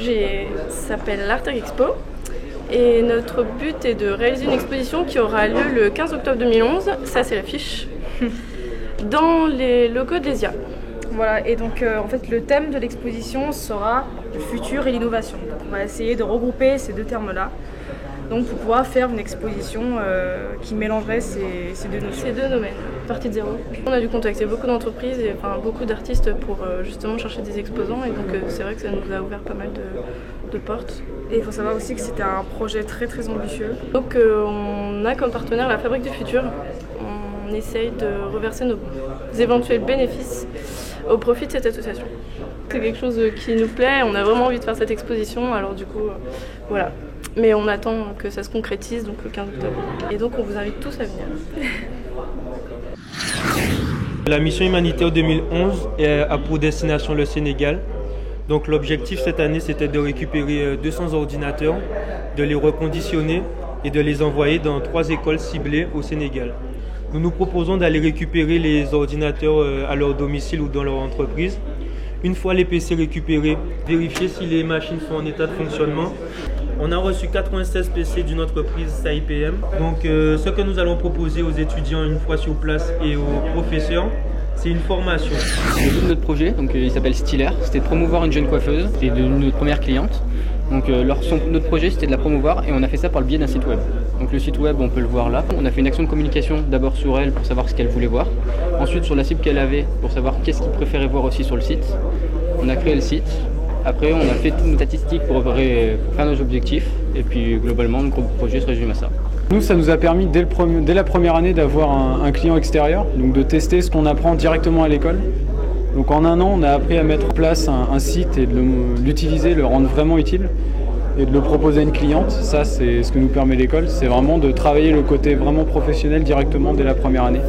projet s'appelle l'Art Expo et notre but est de réaliser une exposition qui aura lieu le 15 octobre 2011, ça c'est l'affiche, dans les locaux de l'ESIA. Voilà, et donc en fait le thème de l'exposition sera le futur et l'innovation. Donc on va essayer de regrouper ces deux termes-là, donc pour pouvoir faire une exposition qui mélangerait ces deux domaines. Partie de zéro. On a dû contacter beaucoup d'entreprises et beaucoup d'artistes pour justement chercher des exposants et donc c'est vrai que ça nous a ouvert pas mal de portes. Et il faut savoir aussi que c'était un projet très très ambitieux. Donc on a comme partenaire la Fabrique du Futur. On essaye de reverser nos éventuels bénéfices au profit de cette association. C'est quelque chose qui nous plaît, on a vraiment envie de faire cette exposition, alors du coup, voilà. Mais on attend que ça se concrétise, donc le 15 octobre. Et donc on vous invite tous à venir. La mission humanitaire 2011 a pour destination le Sénégal. Donc l'objectif cette année, c'était de récupérer 200 ordinateurs, de les reconditionner et de les envoyer dans 3 écoles ciblées au Sénégal. Nous nous proposons d'aller récupérer les ordinateurs à leur domicile ou dans leur entreprise. Une fois les PC récupérés, vérifier si les machines sont en état de fonctionnement. On a reçu 96 PC d'une entreprise SAIPM. Donc ce que nous allons proposer aux étudiants une fois sur place et aux professeurs, c'est une formation. Le but de notre projet, donc, il s'appelle Stylaire, c'était de promouvoir une jeune coiffeuse et de notre première cliente. Donc notre projet c'était de la promouvoir et on a fait ça par le biais d'un site web. Donc le site web on peut le voir là. On a fait une action de communication d'abord sur elle pour savoir ce qu'elle voulait voir. Ensuite sur la cible qu'elle avait pour savoir qu'est-ce qu'il préférait voir aussi sur le site. On a créé le site. Après on a fait toutes nos statistiques pour faire nos objectifs. Et puis globalement notre projet se résume à ça. Nous, ça nous a permis dès la première année d'avoir un client extérieur, donc de tester ce qu'on apprend directement à l'école. Donc en un an, on a appris à mettre en place un site et de l'utiliser, le rendre vraiment utile et de le proposer à une cliente. Ça, c'est ce que nous permet l'école, c'est vraiment de travailler le côté vraiment professionnel directement dès la première année.